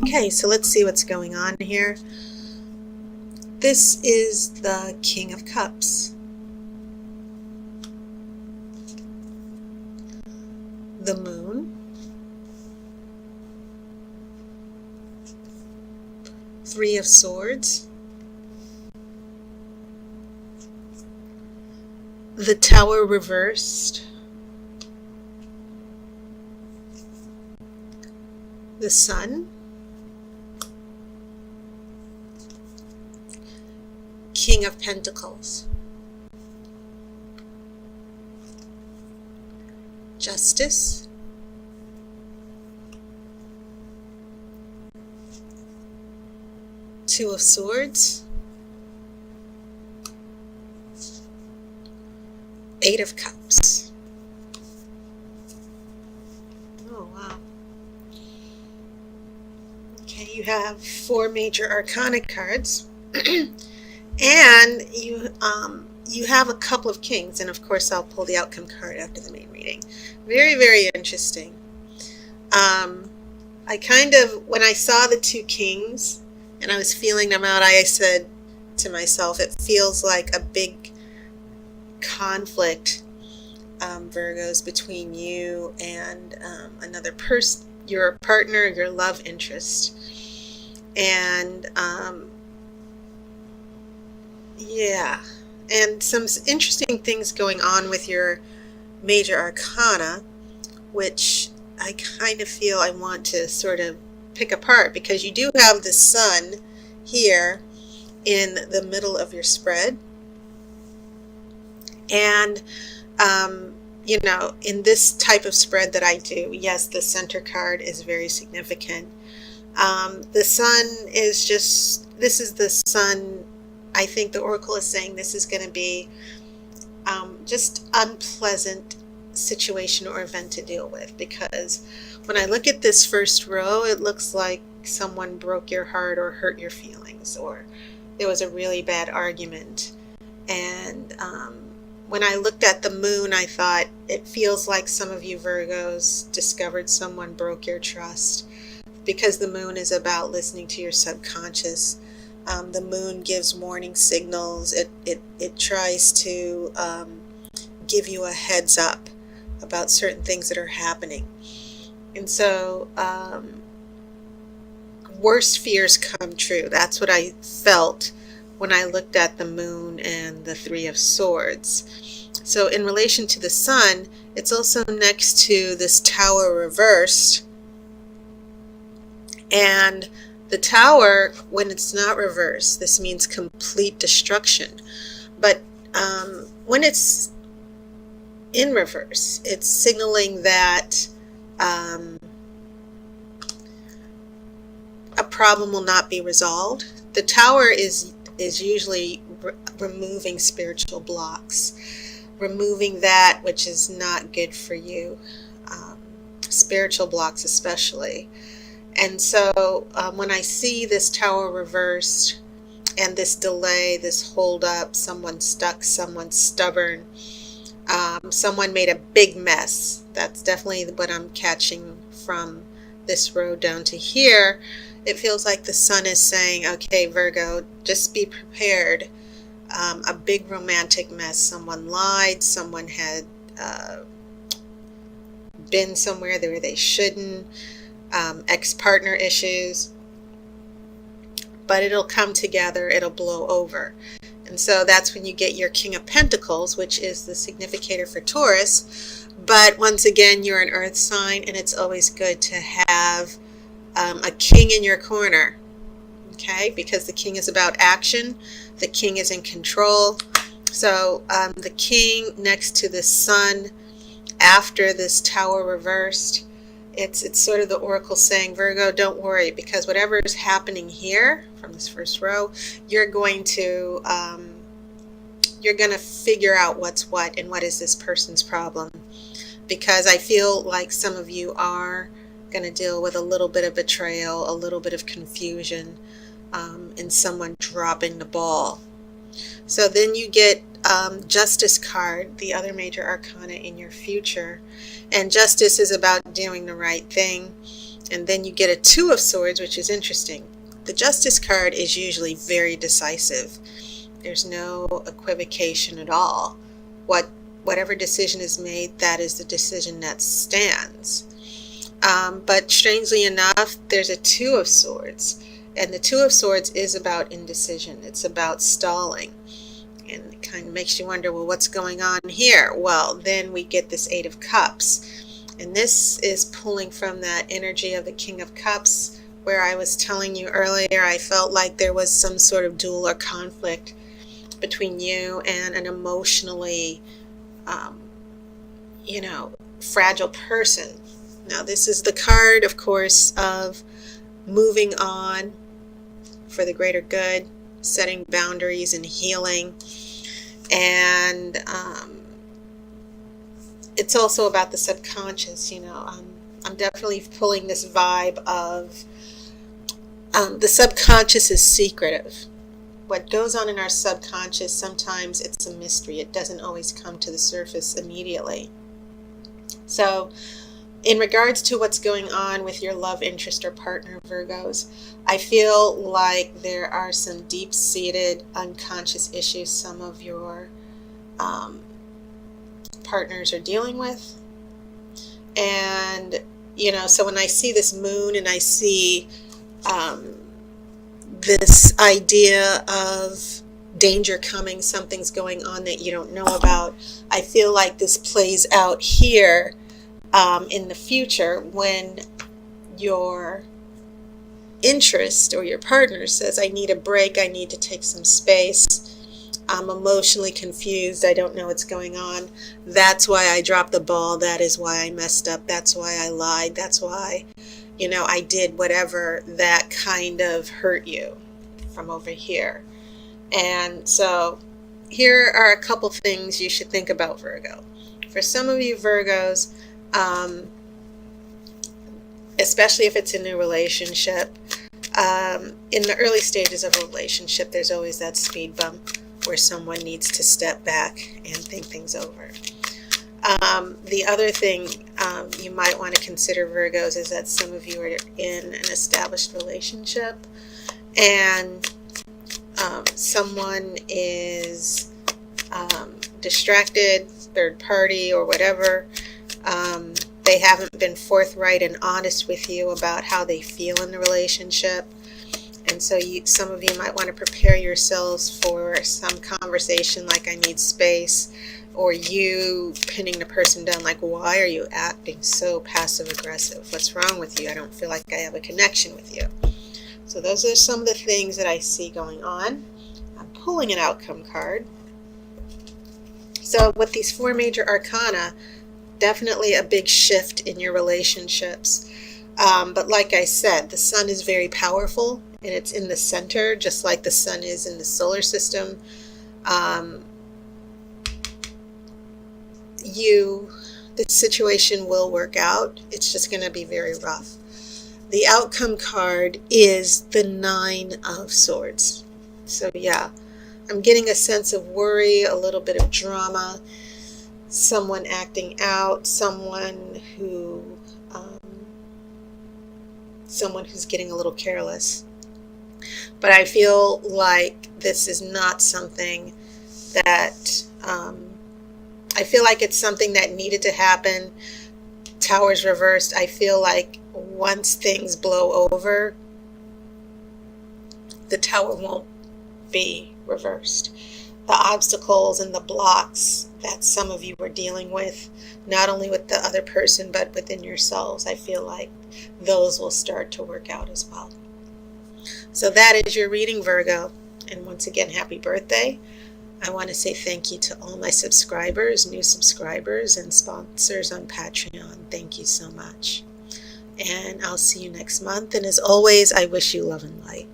Okay, so let's see what's going on here. This is the King of Cups. The Moon. Three of Swords. The Tower reversed. The Sun. King of Pentacles. Justice. Two of Swords. Eight of Cups. Oh, wow. Okay, you have four major arcana cards. And you have a couple of kings, and of course I'll pull the outcome card after the main reading. Very, very interesting. I kind of, when I saw the two kings and I was feeling them out, I said to myself, it feels like a big conflict, Virgos, between you and another person, your partner, your love interest. And yeah, and some interesting things going on with your major arcana, which I kind of feel I want to sort of pick apart, because you do have the Sun here in the middle of your spread. And you know, in this type of spread that I do, yes, the center card is very significant. The Sun is just, this is the Sun. I think the Oracle is saying this is going to be just unpleasant situation or event to deal with, because when I look at this first row, it looks like someone broke your heart or hurt your feelings, or there was a really bad argument. And when I looked at the Moon, I thought it feels like some of you Virgos discovered someone broke your trust, because the Moon is about listening to your subconscious. The Moon gives warning signals. It tries to give you a heads up about certain things that are happening. And so worst fears come true. That's what I felt when I looked at the Moon and the Three of Swords. So in relation to the Sun, it's also next to this Tower reversed. And the Tower, when it's not reversed, this means complete destruction. But when it's in reverse, it's signaling that a problem will not be resolved. The Tower is usually removing spiritual blocks, removing that which is not good for you, spiritual blocks especially. And so when I see this Tower reversed and this delay, this hold up, someone stuck, someone stubborn, someone made a big mess. That's definitely what I'm catching from this row down to here. It feels like the Sun is saying, okay, Virgo, just be prepared. A big romantic mess. Someone lied. Someone had been somewhere where they shouldn't. Ex-partner issues, but it'll come together, it'll blow over. And so that's when you get your King of Pentacles, which is the significator for Taurus. But once again, you're an earth sign, and it's always good to have a king in your corner, okay? Because the king is about action. The king is in control. So the king next to the Sun after this Tower reversed, it's sort of the Oracle saying, Virgo, don't worry, because whatever is happening here from this first row, you're going to figure out what's what and what is this person's problem. Because I feel like some of you are going to deal with a little bit of betrayal, a little bit of confusion, and someone dropping the ball. So then you get Justice card, the other major arcana in your future. And justice is about doing the right thing. And then you get a Two of Swords, which is interesting. The Justice card is usually very decisive. There's no equivocation at all. Whatever decision is made, that is the decision that stands. But strangely enough, there's a Two of Swords. And the Two of Swords is about indecision. It's about stalling. And it kind of makes you wonder, well, what's going on here? Well, then we get this Eight of Cups. And this is pulling from that energy of the King of Cups, where I was telling you earlier, I felt like there was some sort of duel or conflict between you and an emotionally, fragile person. Now, this is the card, of course, of moving on for the greater good, setting boundaries and healing. And it's also about the subconscious. I'm definitely pulling this vibe of the subconscious is secretive. What goes on in our subconscious, sometimes it's a mystery. It doesn't always come to the surface immediately. So in regards to what's going on with your love interest or partner, Virgos, I feel like there are some deep-seated unconscious issues some of your partners are dealing with. And, so when I see this moon and I see this idea of danger coming, something's going on that you don't know about, I feel like this plays out here in the future when your interest or your partner says, I need a break, I need to take some space, I'm emotionally confused, I don't know what's going on, that's why I dropped the ball, that is why I messed up, that's why I lied, that's why I did whatever that kind of hurt you from over here. And so here are a couple things you should think about, Virgo. For some of you Virgos, especially if it's a new relationship, in the early stages of a relationship, there's always that speed bump where someone needs to step back and think things over. The other thing you might want to consider, Virgos, is that some of you are in an established relationship and someone is distracted, third party or whatever. They haven't been forthright and honest with you about how they feel in the relationship. And so some of you might want to prepare yourselves for some conversation like, I need space, or you pinning the person down like, why are you acting so passive aggressive? What's wrong with you? I don't feel like I have a connection with you. So those are some of the things that I see going on. I'm pulling an outcome card. So with these four major arcana, definitely a big shift in your relationships. But like I said, the sun is very powerful and it's in the center, just like the sun is in the solar system. The situation will work out. It's just going to be very rough. The outcome card is the Nine of Swords. So yeah, I'm getting a sense of worry, a little bit of drama, someone acting out, someone who's getting a little careless. But I feel like this is not something that I feel like it's something that needed to happen. Towers reversed. I feel like once things blow over, the tower won't be reversed. The obstacles and the blocks that some of you were dealing with, not only with the other person, but within yourselves, I feel like those will start to work out as well. So that is your reading, Virgo. And once again, happy birthday. I want to say thank you to all my subscribers, new subscribers, and sponsors on Patreon. Thank you so much. And I'll see you next month. And as always, I wish you love and light.